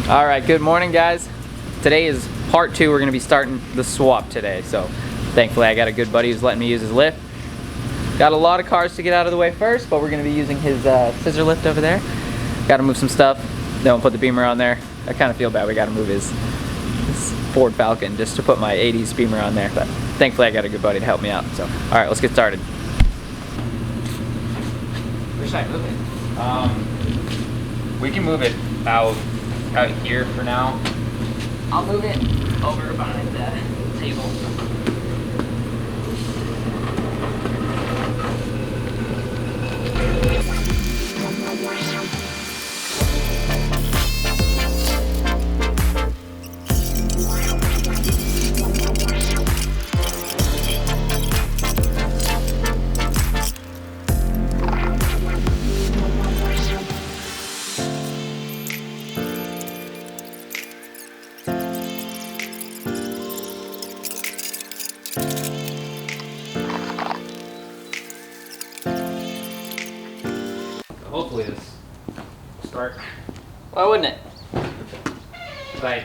All right, good morning, guys. Today is part 2. We're gonna be starting the swap today. So thankfully I got a good buddy who's letting me use his lift. Got a lot of cars to get out of the way first, but we're gonna be using his scissor lift over there. Gotta move some stuff, then we'll put the Beamer on there. I kind of feel bad we gotta move his Ford Falcon just to put my 80s Beamer on there, but thankfully I got a good buddy to help me out. So, all right, let's get started. Where should I move it? We can move it out here for now. I'll move it over behind the table. Hopefully this will start. Why wouldn't it? I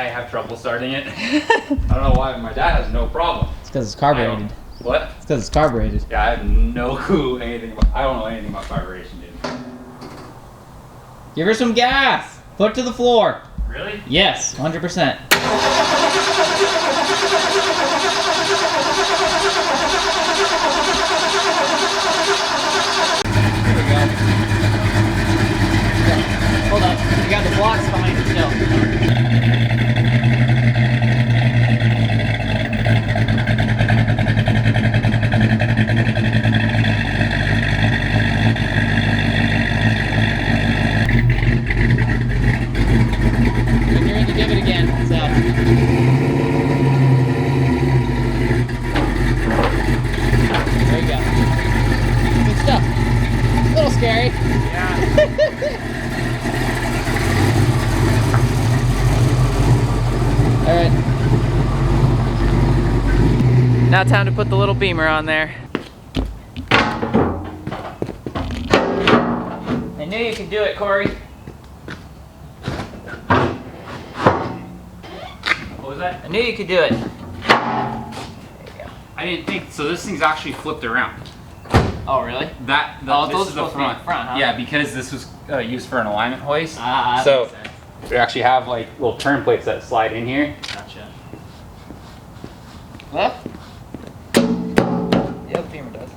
have trouble starting it. I don't know why, but my dad has no problem. It's because it's carbureted. What? It's because it's carbureted. Yeah, I have no clue anything about, I don't know anything about carburation, dude. Give her some gas! Foot to the floor! Really? Yes, 100%. Hold up, you got the blocks behind you still. When you're in the divot again, it's out. There you go. Good stuff. A little scary. Yeah. Alright. Now time to put the little Beamer on there. I knew you could do it, Corey. What was that? I knew you could do it. There you go. I didn't think, so this thing's actually flipped around. Oh, really? This those is are the supposed to be in front, huh? Yeah, because this was used for an alignment hoist. That So makes sense. we actually have like little turn plates that slide in here. Gotcha. Left? Yeah, the Beamer does.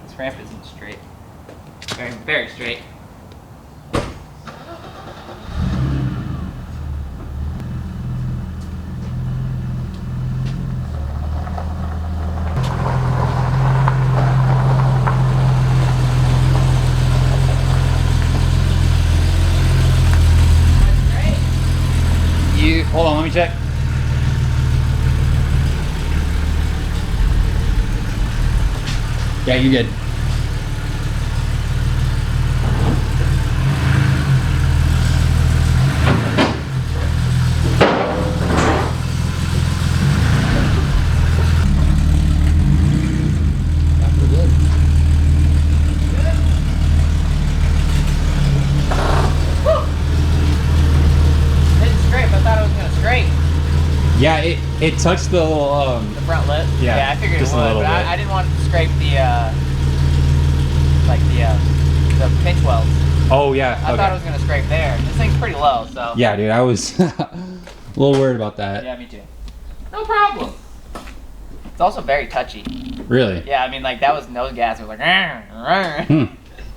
This ramp isn't straight. Very, very straight. Hold on, let me check. Yeah, you good. Yeah, it touched the little The front lip? Yeah, I figured it just a would, little but bit. I didn't want it to scrape the the pinch welds. Oh yeah. I thought it was gonna scrape there. This thing's pretty low, so. Yeah, dude, I was a little worried about that. Yeah, me too. No problem. It's also very touchy. Really? Yeah, I mean, like that was nose gas. It was like.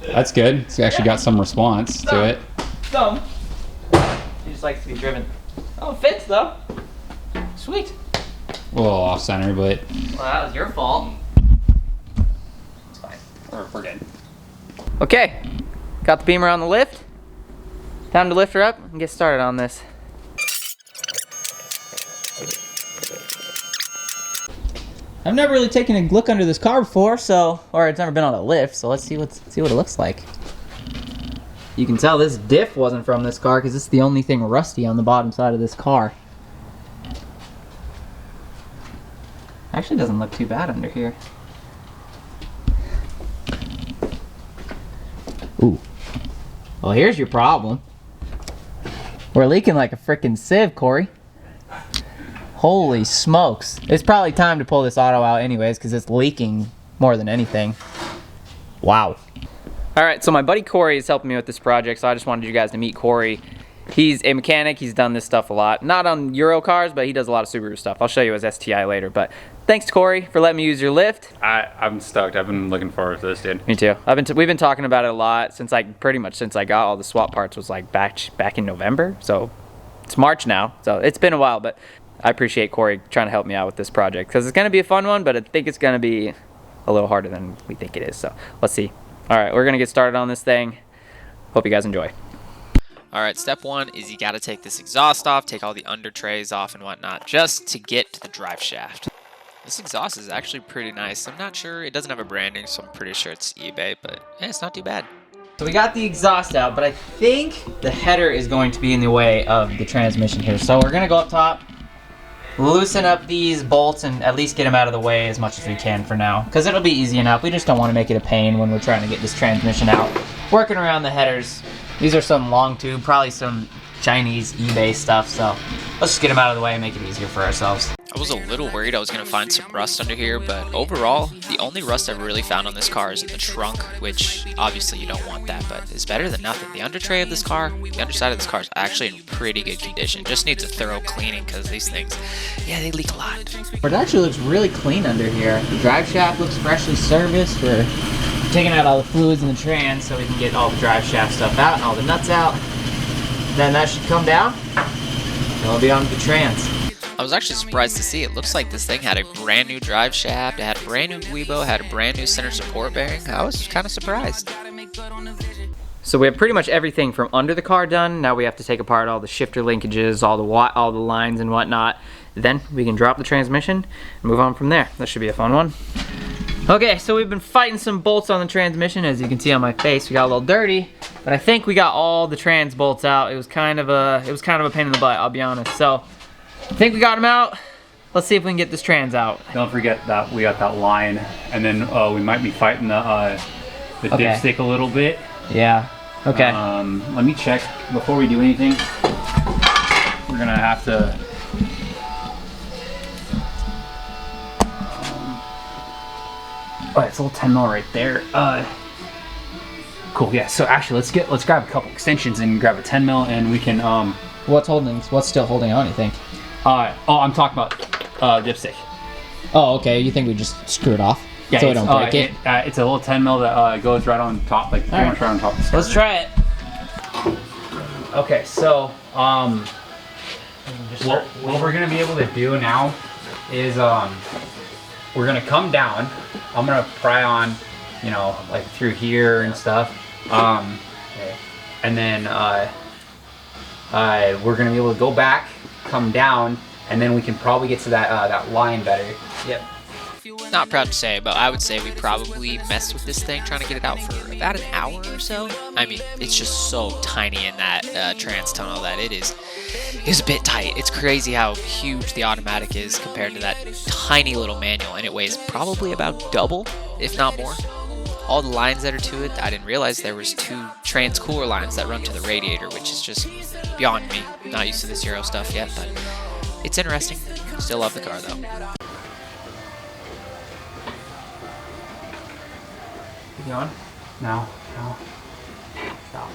That's good. It's actually got some response to it. Some. He just likes to be driven. Oh, it fits though. Sweet. A little off center, but Well, that was your fault. It's fine. we're good. Okay, got the Beamer on the lift. Time to lift her up and get started on this. I've never really taken a look under this car before, or it's never been on a lift, so let's see what it looks like. You can tell this diff wasn't from this car because it's the only thing rusty on the bottom side of this car. Actually doesn't look too bad under here. Ooh. Well, here's your problem. We're leaking like a freaking sieve, Corey. Holy smokes. It's probably time to pull this auto out anyways because it's leaking more than anything. Wow. All right, so my buddy Corey is helping me with this project, so I just wanted you guys to meet Corey. He's a mechanic. He's done this stuff a lot. Not on Euro cars, but he does a lot of Subaru stuff. I'll show you his STI later, but thanks to Corey for letting me use your lift. I'm stoked. I've been looking forward to this, dude. Me too. We've been talking about it a lot since pretty much since I got all the swap parts was like back in November. So it's March now. So it's been a while, but I appreciate Corey trying to help me out with this project because it's going to be a fun one, but I think it's going to be a little harder than we think it is. So let's see. All right, we're going to get started on this thing. Hope you guys enjoy. All right, step one is you got to take this exhaust off, take all the under trays off and whatnot, just to get to the drive shaft. This exhaust is actually pretty nice. I'm not sure, it doesn't have a branding, so I'm pretty sure it's eBay, but yeah, it's not too bad. So we got the exhaust out, but I think the header is going to be in the way of the transmission here. So we're gonna go up top, loosen up these bolts and at least get them out of the way as much as we can for now, because it'll be easy enough. We just don't want to make it a pain when we're trying to get this transmission out. Working around the headers. These are some long tube, probably some Chinese eBay stuff, so let's just get them out of the way and make it easier for ourselves. I was a little worried I was going to find some rust under here, but overall, the only rust I've really found on this car is in the trunk, which obviously you don't want that, but it's better than nothing. The under tray of this car, the underside of this car is actually in pretty good condition. Just needs a thorough cleaning because these things, yeah, they leak a lot. But it actually looks really clean under here. The drive shaft looks freshly serviced. We're taking out all the fluids in the trans so we can get all the drive shaft stuff out and all the nuts out. Then that should come down and we'll be on to the trans. I was actually surprised to see it looks like this thing had a brand new drive shaft, it had a brand new Guibo, had a brand new center support bearing. I was kind of surprised. So we have pretty much everything from under the car done. Now we have to take apart all the shifter linkages, all the lines and whatnot. Then we can drop the transmission and move on from there. That should be a fun one. Okay, so we've been fighting some bolts on the transmission. As you can see on my face, we got a little dirty, but I think we got all the trans bolts out. It was kind of a pain in the butt, I'll be honest. So I think we got them out. Let's see if we can get this trans out. Don't forget that we got that line, and then we might be fighting the dipstick a little bit. Yeah. Okay. Let me check before we do anything. We're gonna have to. Oh, it's a little 10 mil right there. Cool. Yeah. So actually, let's grab a couple extensions and grab a 10 mil, and we can. What's still holding on, you think? I'm talking about dipstick. Oh, okay. You think we just screw it off? Yeah, so we don't break it? It's a little 10 mil that goes right on top, like pretty much right on top of the starter. Let's try it. Okay, so what we're gonna be able to do now is we're gonna come down. I'm gonna pry on, you know, like through here and stuff. And then we're gonna be able to go back, come down, and then we can probably get to that line better. Yep. Not proud to say, but I would say we probably messed with this thing trying to get it out for about an hour or so. I mean, it's just so tiny in that trans tunnel that it is a bit tight. It's crazy how huge the automatic is compared to that tiny little manual, and it weighs probably about double, if not more. All the lines that are to it, I didn't realize there was 2 trans cooler lines that run to the radiator, which is just beyond me. Not used to this Euro stuff yet, but it's interesting. Still love the car though. You on? No. Stop.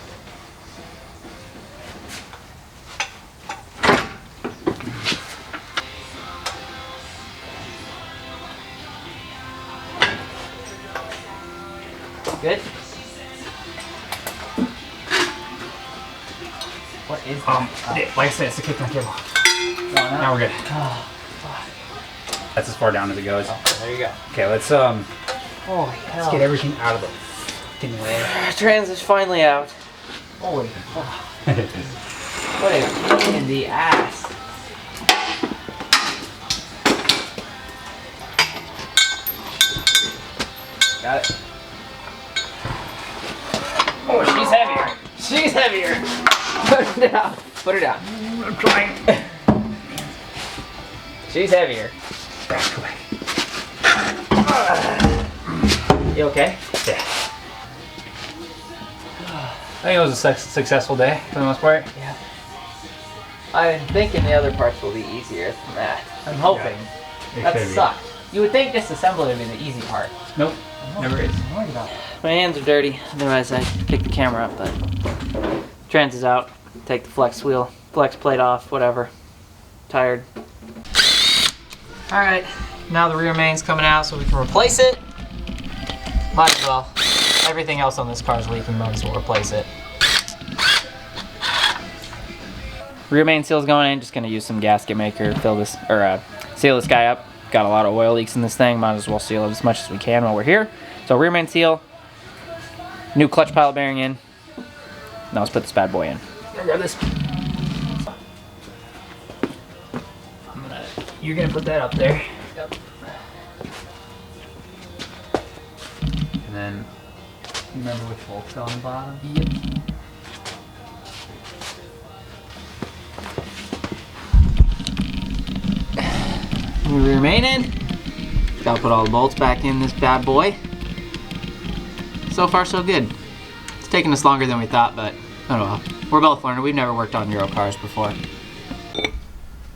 Good. What is that? Like I said, it's a kickdown cable. No, Now we're good. Oh, fuck. That's as far down as it goes. Oh, there you go. Okay, let's Holy hell. let's get everything out of the fucking way. Trans is finally out. Holy fuck. What a pain in the ass. Got it. Oh, she's heavier. She's heavier. Put her down. Put her down. I'm trying. She's heavier. Back away. You okay? Yeah. I think it was a successful day for the most part. Yeah. I'm thinking the other parts will be easier than that. I'm hoping. That sucked. You would think disassembly would be the easy part. Nope, never is. I'm worried about it. My hands are dirty, otherwise I'd pick the camera up, but trans is out. Take the flex plate off, whatever. Tired. Alright, now the rear main's coming out so we can replace it. Might as well. Everything else on this car is leaking, might as well replace it. Rear main seal's going in, just gonna use some gasket maker, fill this, or seal this guy up. Got a lot of oil leaks in this thing, might as well seal it as much as we can while we're here. So rear main seal, new clutch pilot bearing in. Now let's put this bad boy in. I'll grab this. You're gonna put that up there. Yep. And then, you remember which bolt's on the bottom? Yep. We remain in. Gotta put all the bolts back in this bad boy. So far, so good. It's taking us longer than we thought, but oh well. We're both learning. We've never worked on Euro cars before.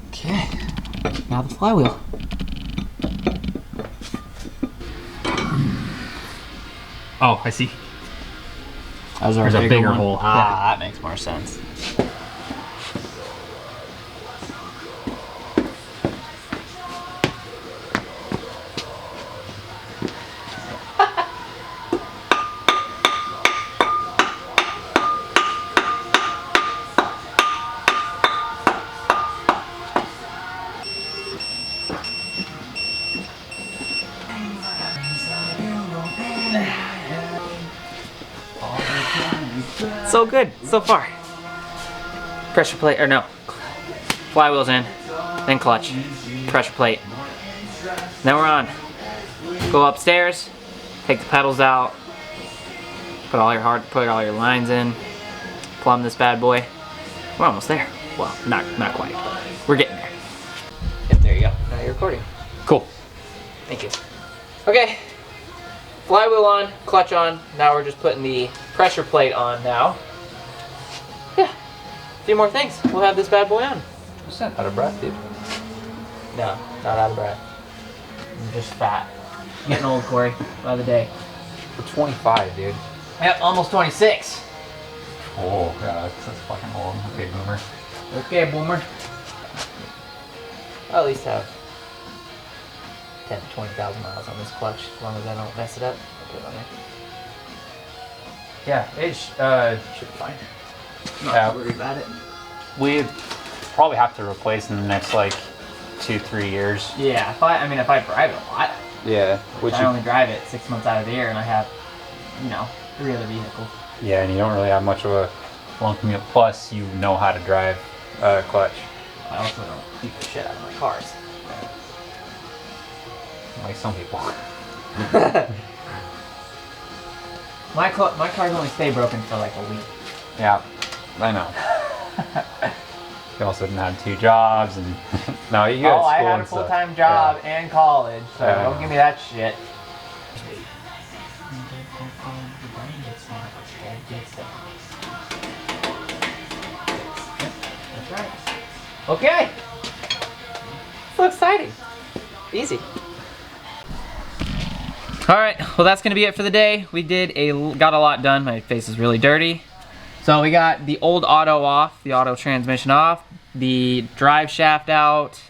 Okay, now the flywheel. Oh, I see. There's a bigger hole. Ah, that makes more sense. So good, so far. Pressure plate, or no. Flywheel's in, then clutch, pressure plate. Then we're on. Go upstairs, take the pedals out, put all your lines in, plumb this bad boy. We're almost there. Well, not quite, but we're getting there. Yep, there you go. Now you're recording. Cool. Thank you. Okay. Flywheel on, clutch on. Now we're just putting the pressure plate on now. Yeah. A few more things. We'll have this bad boy on. What's that? Out of breath, dude? No, not out of breath. I'm just fat. Getting old, Corey, by the day. We're 25, dude. Yep, almost 26. Oh, yeah, that's fucking old. Okay, boomer. Okay, boomer. I'll at least have 10 to 20,000 miles on this clutch, as long as I don't mess it up. I'll put it on there. Yeah, it Should be fine. yeah, Worried about it. we probably have to replace in the next like 2-3 years. Yeah, if I drive it a lot. Yeah, Which I only drive it 6 months out of the year, and I have, 3 other vehicles. Yeah, and you don't really have much of a long commute. Plus, you know how to drive clutch. I also don't beat the shit out of my cars. Like some people. My cars only stay broken for like a week. Yeah, I know. You also didn't have 2 jobs, and no, you got I school had a and stuff. full-time job and college, so don't give me that shit. That's right. Okay. So exciting. Easy. Alright, well that's gonna be it for the day. We got a lot done. My face is really dirty. So we got the old auto off, the auto transmission off, the drive shaft out,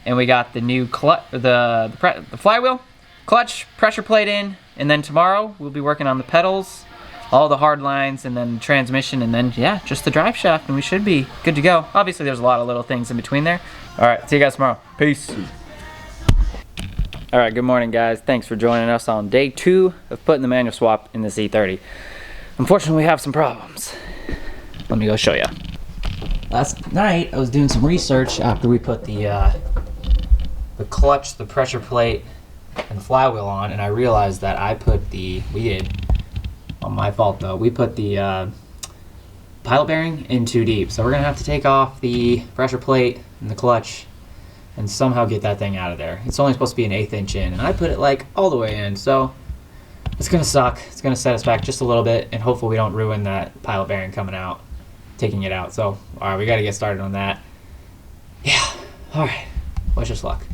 and we got the new the flywheel, clutch, pressure plate in, and then tomorrow we'll be working on the pedals, all the hard lines, and then transmission, and then yeah, just the drive shaft, and we should be good to go. Obviously there's a lot of little things in between there. Alright, see you guys tomorrow. Peace. Alright, good morning guys. Thanks for joining us on day 2 of putting the manual swap in this E30. Unfortunately, we have some problems. Let me go show you. Last night, I was doing some research after we put the clutch, the pressure plate, and the flywheel on, and I realized that my fault though, we put the pilot bearing in too deep. So we're gonna have to take off the pressure plate and the clutch and somehow get that thing out of there. It's only supposed to be an 1/8 inch in, and I put it like all the way in, so it's gonna suck. It's gonna set us back just a little bit, and hopefully we don't ruin that pilot bearing coming out, taking it out. So, alright, we gotta get started on that. All right, wish us luck.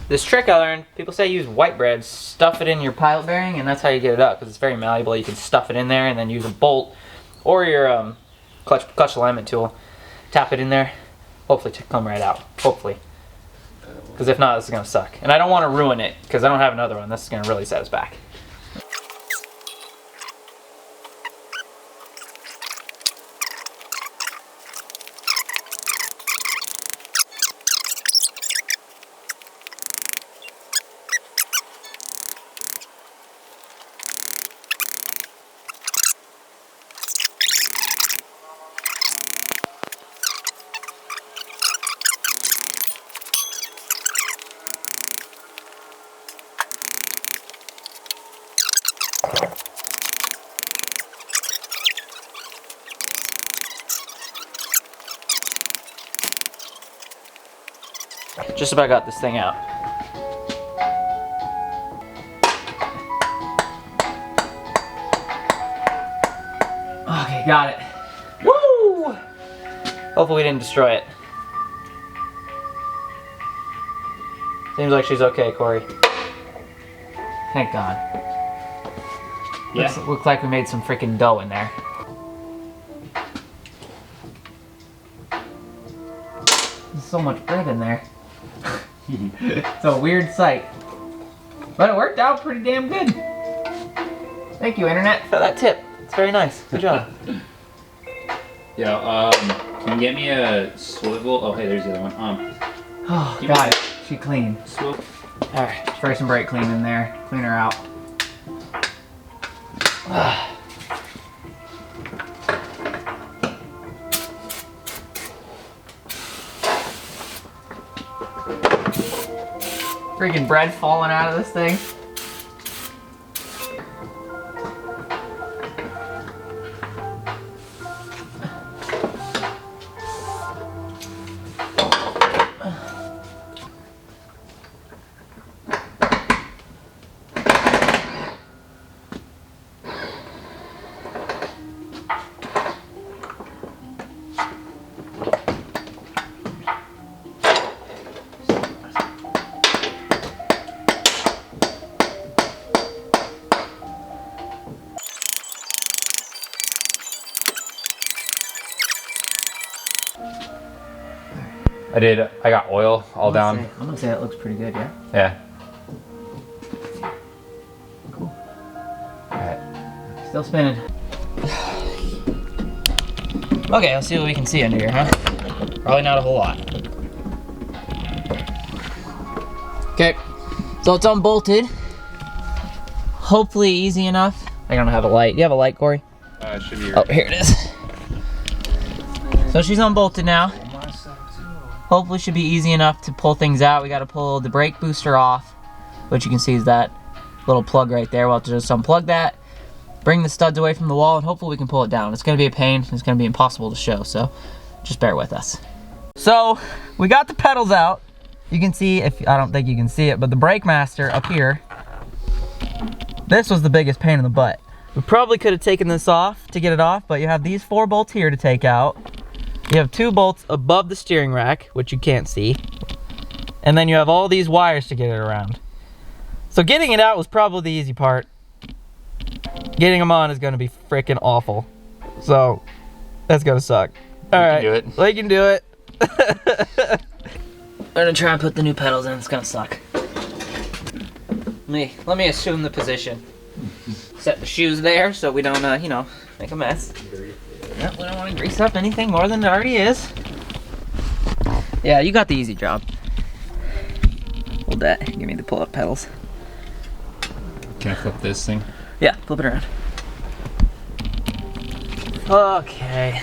This trick I learned, people say use white bread, stuff it in your pilot bearing, and that's how you get it up, because it's very malleable. You can stuff it in there and then use a bolt or your clutch alignment tool. Tap it in there, hopefully to come right out, hopefully. Because if not, this is going to suck. And I don't want to ruin it, because I don't have another one. This is going to really set us back. Just about got this thing out. Okay, got it. Woo! Hopefully we didn't destroy it. Seems like she's okay, Corey. Thank God. Yeah. Looks like we made some freaking dough in there. There's so much bread in there. It's a weird sight. But it worked out pretty damn good. Thank you, Internet, for that tip. It's very nice. Good job. Yeah, can you get me a swivel? Oh, hey, there's the other one. Oh, got it. She clean. Swivel. Alright, spray some brake clean in there. Clean her out. Freaking bread falling out of this thing. I got oil all down. I'm gonna say that looks pretty good, yeah? Yeah. Cool. Alright. Still spinning. Okay, let's see what we can see under here, huh? Probably not a whole lot. Okay, so it's unbolted. Hopefully easy enough. I don't have a light. Do you have a light, Corey? It should be Oh, here it is. So she's unbolted now. Hopefully should be easy enough to pull things out. We got to pull the brake booster off, which you can see is that little plug right there. We'll have to just unplug that, bring the studs away from the wall, and hopefully we can pull it down. It's going to be a pain. It's going to be impossible to show, so just bear with us. So we got the pedals out. You can see, I don't think you can see it, but the brake master up here, this was the biggest pain in the butt. We probably could have taken this off to get it off, but you have these 4 bolts here to take out. You have 2 bolts above the steering rack, which you can't see. And then you have all these wires to get it around. So getting it out was probably the easy part. Getting them on is going to be freaking awful. So that's going to suck. All right, do it. We can do it. I'm going to try and put the new pedals in. It's going to suck. Let me assume the position. Set the shoes there so we don't, make a mess. Yep, we don't want to grease up anything more than it already is. Yeah, you got the easy job. Hold that. Give me the pull-up pedals. Can I flip this thing? Yeah, flip it around. Okay.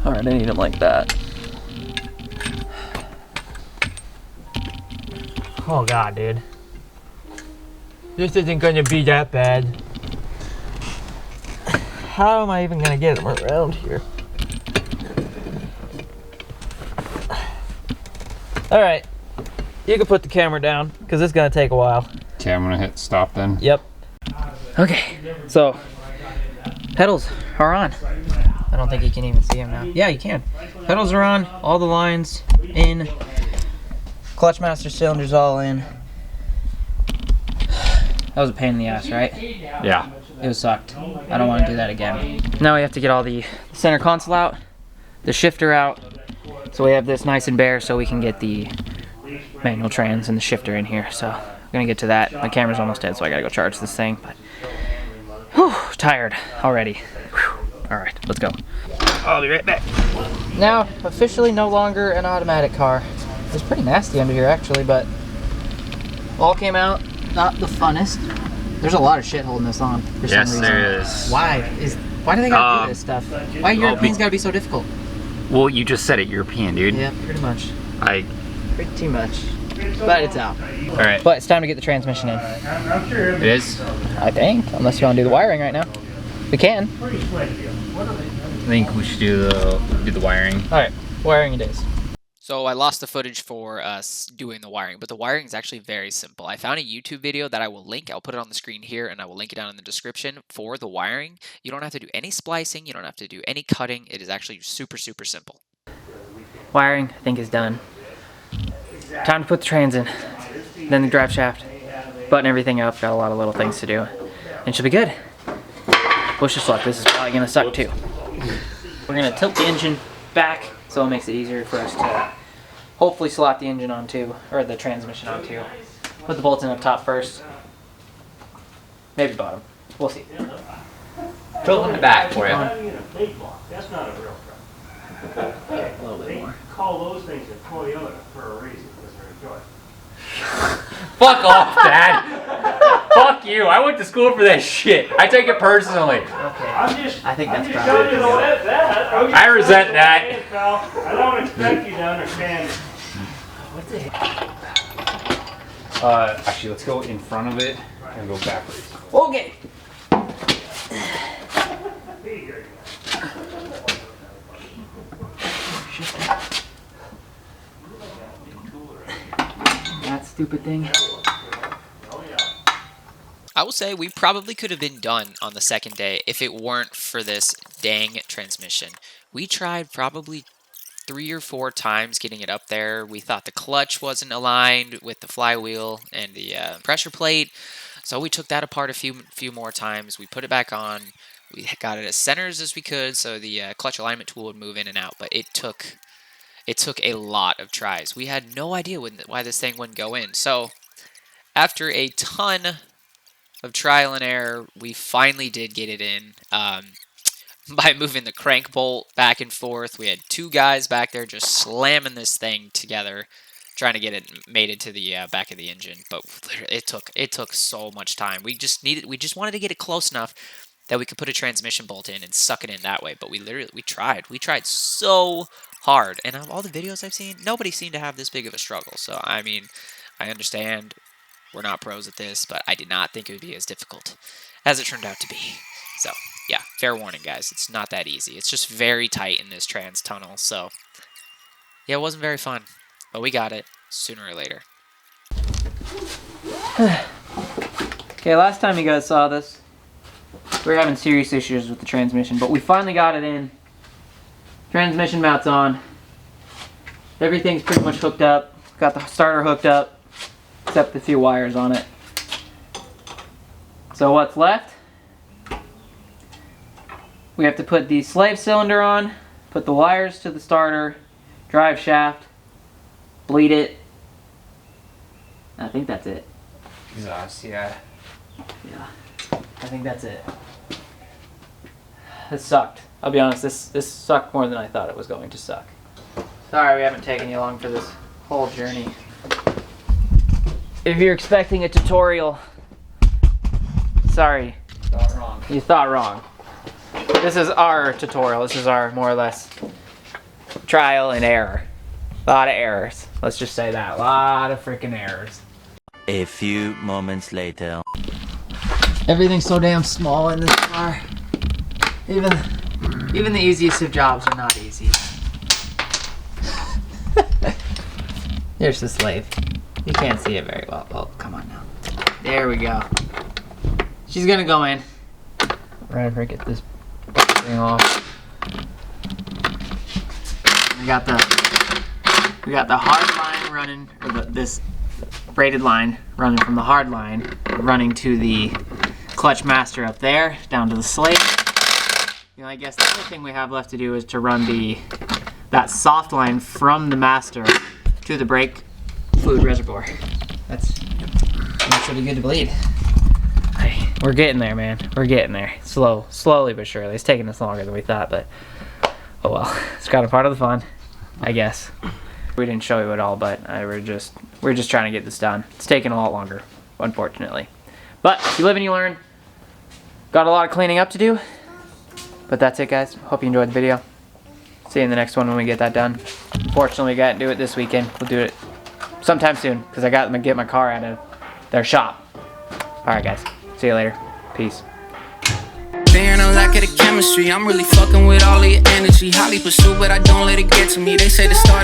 Alright, I need them like that. Oh god, dude. This isn't gonna be that bad. how am I even gonna get them around here? All right, you can put the camera down because it's gonna take a while. Okay, I'm gonna hit stop then. Yep. Okay, so pedals are on. I don't think you can even see them now. Yeah, you can. Pedals are on, all the lines in. Clutch master cylinders all in. That was a pain in the ass, right? Yeah. It was sucked. I don't want to do that again. Now we have to get all the center console out, the shifter out, so we have this nice and bare so we can get the manual trans and the shifter in here. So I'm gonna get to that. My camera's almost dead, so I gotta go charge this thing. But whew, tired already. Whew. All right, let's go. I'll be right back. Now officially no longer an automatic car. It's pretty nasty under here actually, but all came out. Not the funnest. There's a lot of shit holding this on for some reason. Yes, there is. Why do they gotta do this stuff? Why Europeans gotta be so difficult? Well, you just said it, European, dude. Yeah, pretty much. Pretty much. But it's out. All right. But it's time to get the transmission in. It is. I think, unless you want to do the wiring right now. We can. I think we should do the wiring. All right, wiring it is. So I lost the footage for us doing the wiring, but the wiring is actually very simple. I found a YouTube video that I will link. I'll put it on the screen here, and I will link it down in the description for the wiring. You don't have to do any splicing. You don't have to do any cutting. It is actually super, super simple. Wiring, I think, is done. Time to put the trans in. Then the drive shaft. Button everything up. Got a lot of little things to do. And it should be good. Wish us luck. This is probably going to suck, too. We're going to tilt the engine back, so it makes it easier for us to hopefully slot the engine onto, or the transmission onto. Put the bolts in up top first. Maybe bottom. We'll see. Tilt in the back for you. That's not a real truck. Okay, a little bit more. They call those things a Toyota for a reason, because they're a joy. Fuck off, Dad. Fuck you. I went to school for that shit. I take it personally. Okay. I think that's I'm just probably telling you that. I resent that. I don't expect you to understand. What the heck? Actually, let's go in front of it and go backwards. Okay. That stupid thing. I will say we probably could have been done on the second day if it weren't for this dang transmission. We tried probably 3 or 4 times getting it up there. We thought the clutch wasn't aligned with the flywheel and the pressure plate, so we took that apart a few more times. We put it back on. We got it as centers as we could, so the clutch alignment tool would move in and out. But it took a lot of tries. We had no idea why this thing wouldn't go in. So after a ton of trial and error, we finally did get it in by moving the crank bolt back and forth. We had 2 guys back there just slamming this thing together, trying to get it made into the back of the engine. But it took so much time. We just wanted to get it close enough that we could put a transmission bolt in and suck it in that way. But we tried so hard, and of all the videos I've seen, nobody seemed to have this big of a struggle. So I mean, I understand we're not pros at this, but I did not think it would be as difficult as it turned out to be. So, yeah, fair warning, guys. It's not that easy. It's just very tight in this trans tunnel. So, yeah, it wasn't very fun, but we got it sooner or later. Okay, last time you guys saw this, we were having serious issues with the transmission, but we finally got it in. Transmission mount's on. Everything's pretty much hooked up. Got the starter hooked up, except a few wires on it. So what's left? We have to put the slave cylinder on, put the wires to the starter, drive shaft, bleed it. I think that's it. Exhaust, yeah. Yeah, I think that's it. This sucked. I'll be honest, this sucked more than I thought it was going to suck. Sorry we haven't taken you along for this whole journey. If you're expecting a tutorial, sorry. Thought wrong. You thought wrong. This is our tutorial. This is our, more or less, trial and error. A lot of errors. Let's just say that. A lot of freaking errors. A few moments later. Everything's so damn small in this car. Even the easiest of jobs are not easy. There's the slave. You can't see it very well. Oh, come on now. There we go. She's gonna go in. Right, if I get this thing off. We got the hard line running, or this braided line running from the hard line, running to the clutch master up there, down to the slate. I guess the only thing we have left to do is to run that soft line from the master to the brake fluid reservoir. That should be good to bleed. Hey, we're getting there, man. We're getting there. Slowly but surely. It's taking us longer than we thought, but oh well. It's kind of part of the fun, I guess. We didn't show you it all, but we're just trying to get this done. It's taking a lot longer, unfortunately. But you live and you learn. Got a lot of cleaning up to do. But that's it, guys. Hope you enjoyed the video. See you in the next one when we get that done. Unfortunately, we got to do it this weekend. We'll do it sometime soon because I got to get my car out of their shop. Alright, guys. See you later. Peace. Fearing a lack of the chemistry, I'm really fucking with all of your energy. Highly pursued, but I don't let it get to me. They say the start